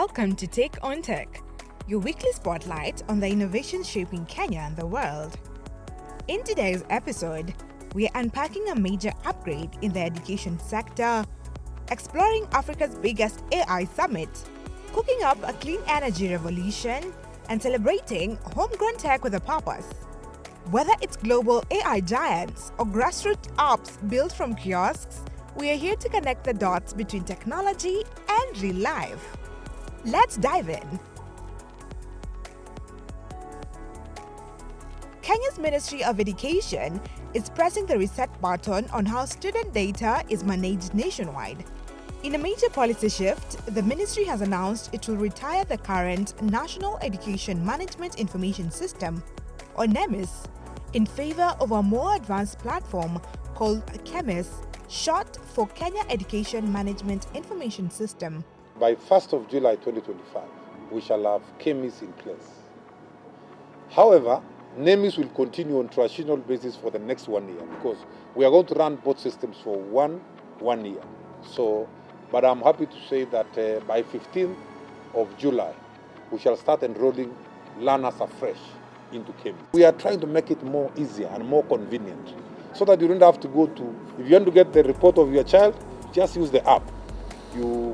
Welcome to Take on Tech, your weekly spotlight on the innovation shaping Kenya and the world. In today's episode, we are unpacking a major upgrade in the education sector, exploring Africa's biggest AI summit, cooking up a clean energy revolution, and celebrating homegrown tech with a purpose. Whether it's global AI giants or grassroots apps built from kiosks, we are here to connect the dots between technology and real life. Let's dive in. Kenya's Ministry of Education is pressing the reset button on how student data is managed nationwide. In a major policy shift, the ministry has announced it will retire the current National Education Management Information System, or NEMIS, in favor of a more advanced platform called KEMIS, short for Kenya Education Management Information System. By 1st of July 2025, we shall have KEMIS in place. However, NEMIS will continue on traditional basis for the next 1 year because we are going to run both systems for one year. But I'm happy to say that by 15th of July, we shall start enrolling learners afresh into KEMIS. We are trying to make it more easier and more convenient so that you don't have to go to, if you want to get the report of your child, just use the app. You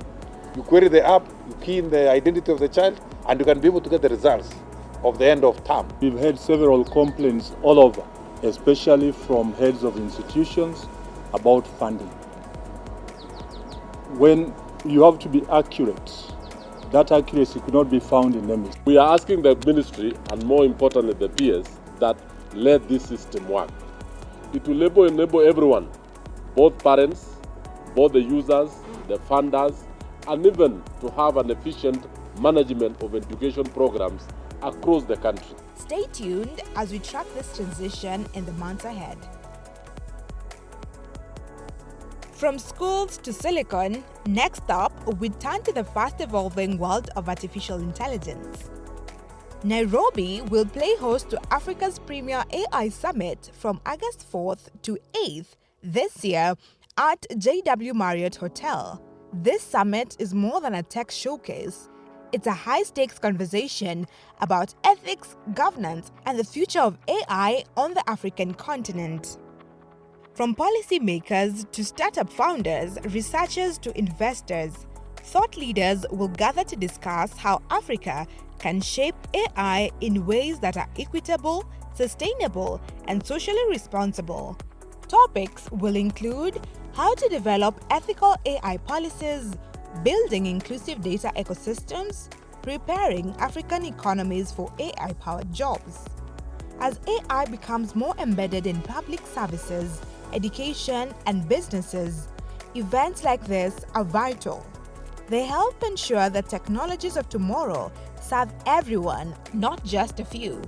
query the app, you key in the identity of the child, and you can be able to get the results of the end of term. We've had several complaints all over, especially from heads of institutions about funding. When you have to be accurate, that accuracy could not be found in NEMIS. We are asking the ministry, and more importantly the peers, that let this system work. It will enable everyone, both parents, both the users, the funders, and even to have an efficient management of education programs across the country. Stay tuned as we track this transition in the months ahead. From schools to silicon, next up, we turn to the fast-evolving world of artificial intelligence. Nairobi will play host to Africa's premier AI summit from August 4th to 8th this year at JW Marriott Hotel. This summit is more than a tech showcase. It's a high-stakes conversation about ethics, governance, and the future of AI on the African continent. From policymakers to startup founders, researchers to investors, thought leaders will gather to discuss how Africa can shape AI in ways that are equitable, sustainable, and socially responsible. Topics will include how to develop ethical AI policies, building inclusive data ecosystems, preparing African economies for AI-powered jobs. As AI becomes more embedded in public services, education, and businesses, events like this are vital. They help ensure that technologies of tomorrow serve everyone, not just a few.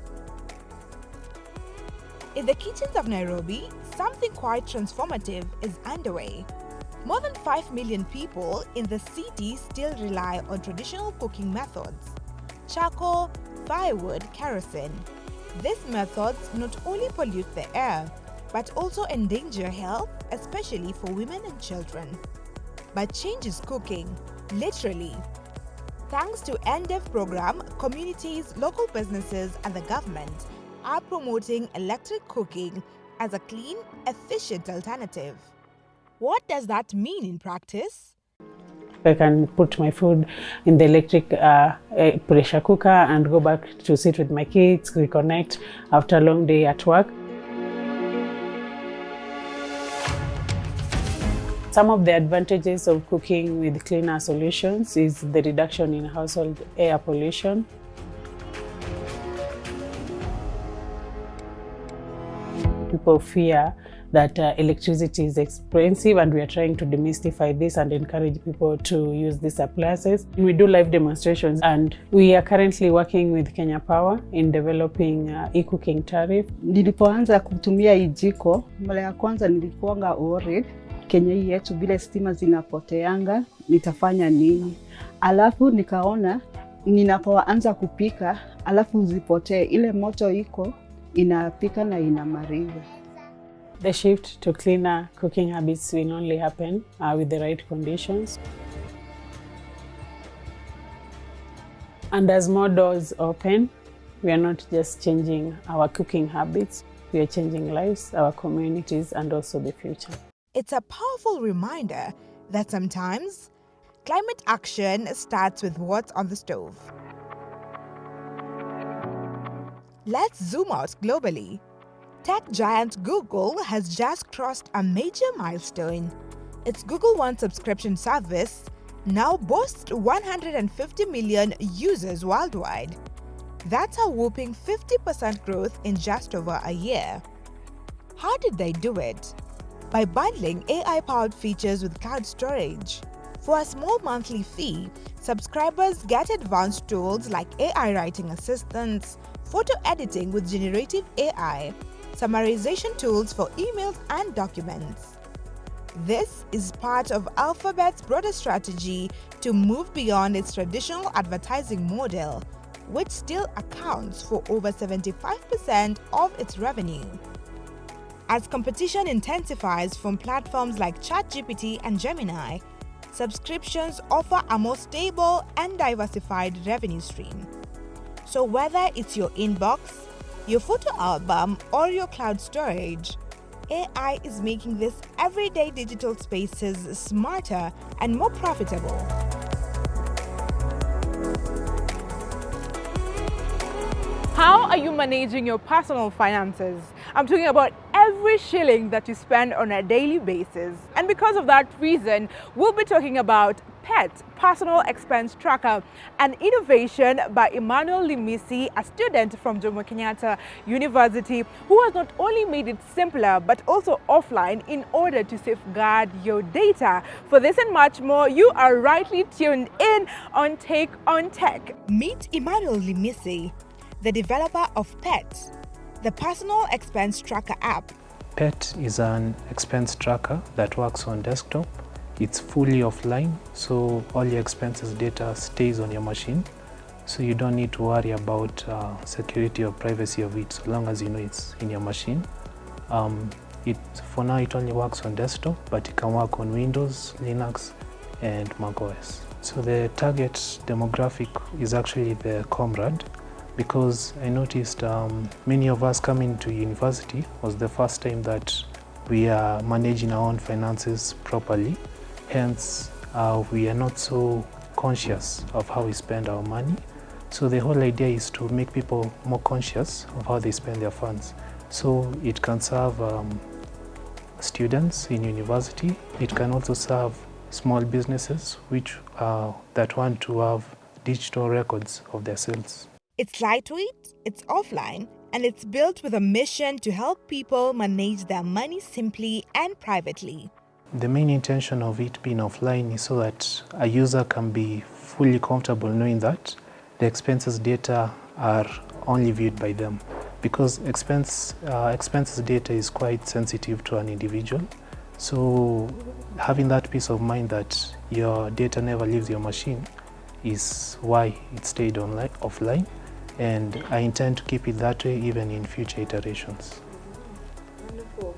In the kitchens of Nairobi, something quite transformative is underway. More than 5 million people in the city still rely on traditional cooking methods: charcoal, firewood, kerosene. These methods not only pollute the air, but also endanger health, especially for women and children. But change is cooking, literally. Thanks to NDEV program, communities, local businesses, and the government are promoting electric cooking as a clean, efficient alternative. What does that mean in practice? I can put my food in the electric pressure cooker and go back to sit with my kids, reconnect after a long day at work. Some of the advantages of cooking with cleaner solutions is the reduction in household air pollution. People fear that electricity is expensive, and we are trying to demystify this and encourage people to use these appliances. We do live demonstrations, and we are currently working with Kenya Power in developing e-cooking tariff. Nilipoanza kutumia hii jiko, mara ya kwanza nilikuanga worried Kenya hii yetu vile stima zinapoteanga, nitafanya nini? Alafu nikaona ninapoanza kupika, alafu zipotee, ile moto iko inapika na inamaliza. The shift to cleaner cooking habits will only happen with the right conditions. And as more doors open, we are not just changing our cooking habits, we are changing lives, our communities, and also the future. It's a powerful reminder that sometimes climate action starts with what's on the stove. Let's zoom out globally. Tech giant Google has just crossed a major milestone. Its Google One subscription service now boasts 150 million users worldwide. That's a whopping 50% growth in just over a year. How did they do it? By bundling AI-powered features with cloud storage. For a small monthly fee, subscribers get advanced tools like AI writing assistants, photo editing with generative AI, summarization tools for emails and documents. This is part of Alphabet's broader strategy to move beyond its traditional advertising model, which still accounts for over 75% of its revenue. As competition intensifies from platforms like ChatGPT and Gemini, subscriptions offer a more stable and diversified revenue stream. So whether it's your inbox, your photo album, or your cloud storage, AI is making these everyday digital spaces smarter and more profitable. How are you managing your personal finances? I'm talking about every shilling that you spend on a daily basis. And because of that reason, we'll be talking about PET, Personal Expense Tracker, an innovation by Emmanuel Limisi, a student from Jomo Kenyatta University, who has not only made it simpler but also offline in order to safeguard your data. For this and much more, you are rightly tuned in on Take on Tech. Meet Emmanuel Limisi, the developer of PET, the Personal Expense Tracker app. PET is an expense tracker that works on desktop. It's fully offline, so all your expenses data stays on your machine. So you don't need to worry about security or privacy of it, so long as you know it's in your machine. For now, it only works on desktop, but it can work on Windows, Linux, and macOS. So the target demographic is actually the comrade, because I noticed many of us coming to university was the first time that we are managing our own finances properly. Hence, we are not so conscious of how we spend our money. So the whole idea is to make people more conscious of how they spend their funds. So it can serve students in university. It can also serve small businesses that want to have digital records of their sales. It's lightweight, it's offline, and it's built with a mission to help people manage their money simply and privately. The main intention of it being offline is so that a user can be fully comfortable knowing that the expenses data are only viewed by them, because expenses data is quite sensitive to an individual. So having that peace of mind that your data never leaves your machine is why it stayed offline, and I intend to keep it that way even in future iterations. Wonderful.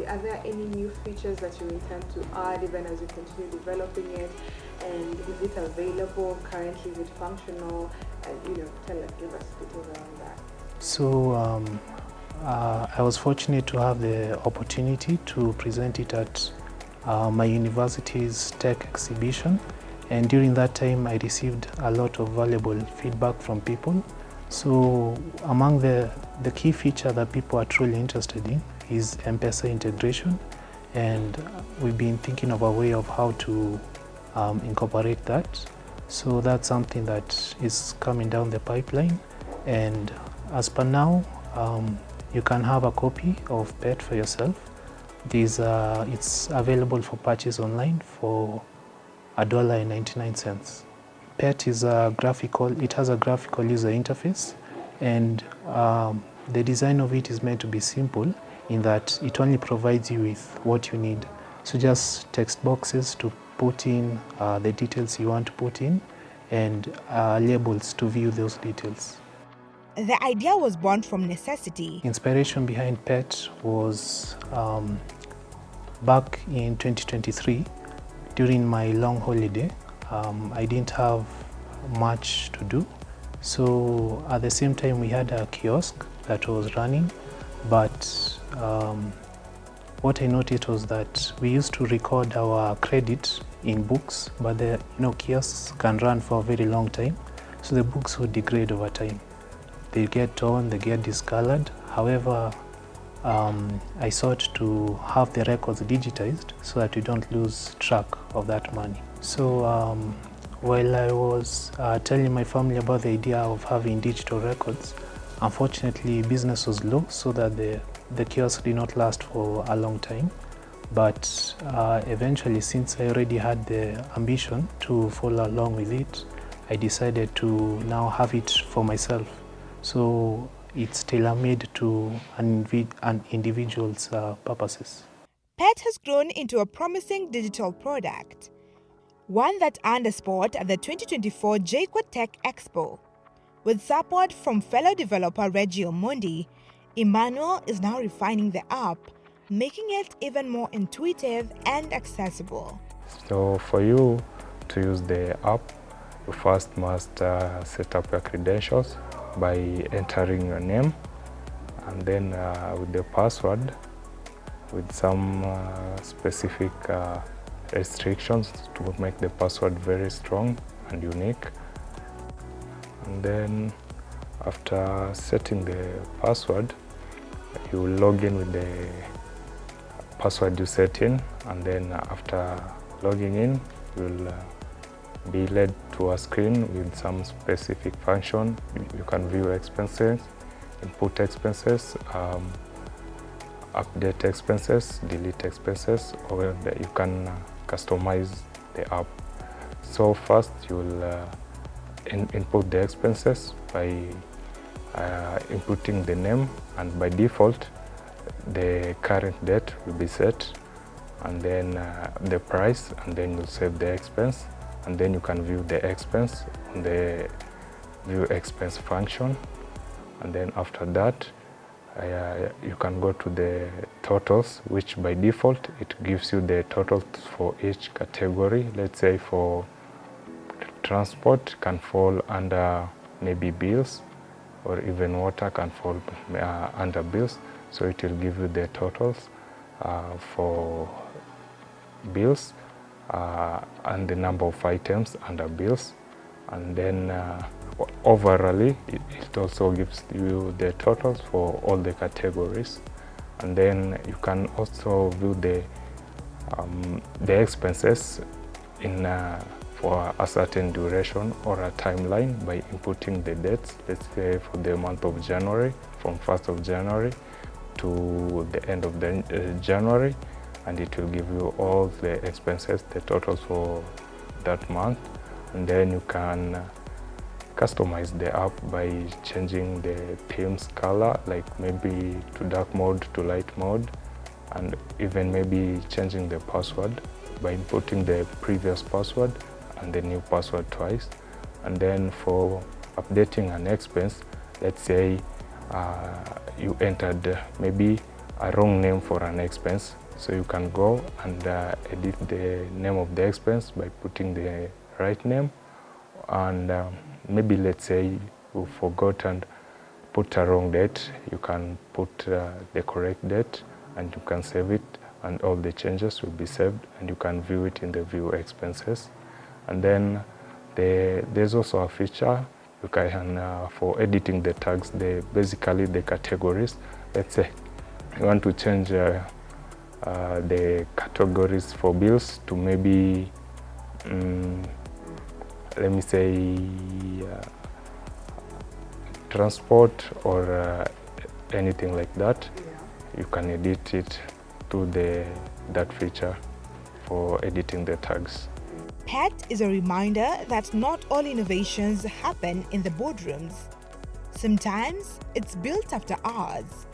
Are there any new features that you intend to add even as you continue developing it? And is it available currently? Is it functional? And give us details around that. So I was fortunate to have the opportunity to present it at my university's tech exhibition, and during that time I received a lot of valuable feedback from people. So among the key feature that people are truly interested in is M-Pesa integration, and we've been thinking of a way of how to incorporate that. So that's something that is coming down the pipeline, and as per now, you can have a copy of PET for yourself. It's available for purchase online for $1.99. PET is it has a graphical user interface, and the design of it is meant to be simple in that it only provides you with what you need. So just text boxes to put in the details you want to put in, and labels to view those details. The idea was born from necessity. Inspiration behind PET was back in 2023 during my long holiday. I didn't have much to do. So at the same time, we had a kiosk that was running, but what I noticed was that we used to record our credit in books, but the kiosks can run for a very long time, so the books would degrade over time. They get torn, they get discolored. However, I sought to have the records digitized so that we don't lose track of that money. So while I was telling my family about the idea of having digital records, unfortunately business was low, so that the kiosk did not last for a long time. But eventually, since I already had the ambition to follow along with it, I decided to now have it for myself. So it's tailor-made to an individual's purposes. PET has grown into a promising digital product, one that earned a spot at the 2024 JQuad Tech Expo. With support from fellow developer Reggio Mondi, Emmanuel is now refining the app, making it even more intuitive and accessible. So for you to use the app, you first must set up your credentials by entering your name, and then with the password, with some specific restrictions to make the password very strong and unique. And then after setting the password, you log in with the password you set in, and then after logging in, you'll be led to a screen with some specific function. You can view expenses, input expenses, update expenses, delete expenses, or you can customize the app. So first you'll input the expenses by inputting the name, and by default the current date will be set, and then the price, and then you'll save the expense, and then you can view the expense on the view expense function. And then after that you can go to the totals, which by default it gives you the totals for each category. Let's say for transport can fall under maybe bills, or even water can fall under bills. So it will give you the totals for bills and the number of items under bills. And then overall it also gives you the totals for all the categories. And then you can also view the expenses in for a certain duration or a timeline by inputting the dates. Let's say for the month of January, from 1st of January to the end of January, and it will give you all the expenses, the totals for that month. And then you can customize the app by changing the theme's color, like maybe to dark mode, to light mode, and even maybe changing the password by inputting the previous password and the new password twice. And then for updating an expense, let's say you entered maybe a wrong name for an expense, so you can go and edit the name of the expense by putting the right name. And maybe let's say you forgot and put a wrong date, you can put the correct date and you can save it, and all the changes will be saved, and you can view it in the view expenses. And then there's also a feature you can for editing the tags, basically the categories. Let's say you want to change the categories for bills to maybe let me say transport or anything like that. You can edit it to that feature for editing the tags. PET is a reminder that not all innovations happen in the boardrooms. Sometimes it's built after hours,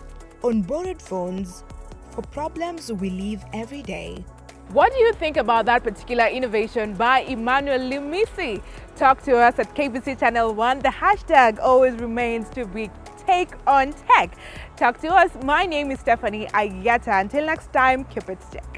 on borrowed phones, for problems we live every day. What do you think about that particular innovation by Emmanuel Limisi? Talk to us at KBC Channel 1. The hashtag always remains to be Take on Tech. Talk to us. My name is Stephanie Ayata. Until next time, keep it check.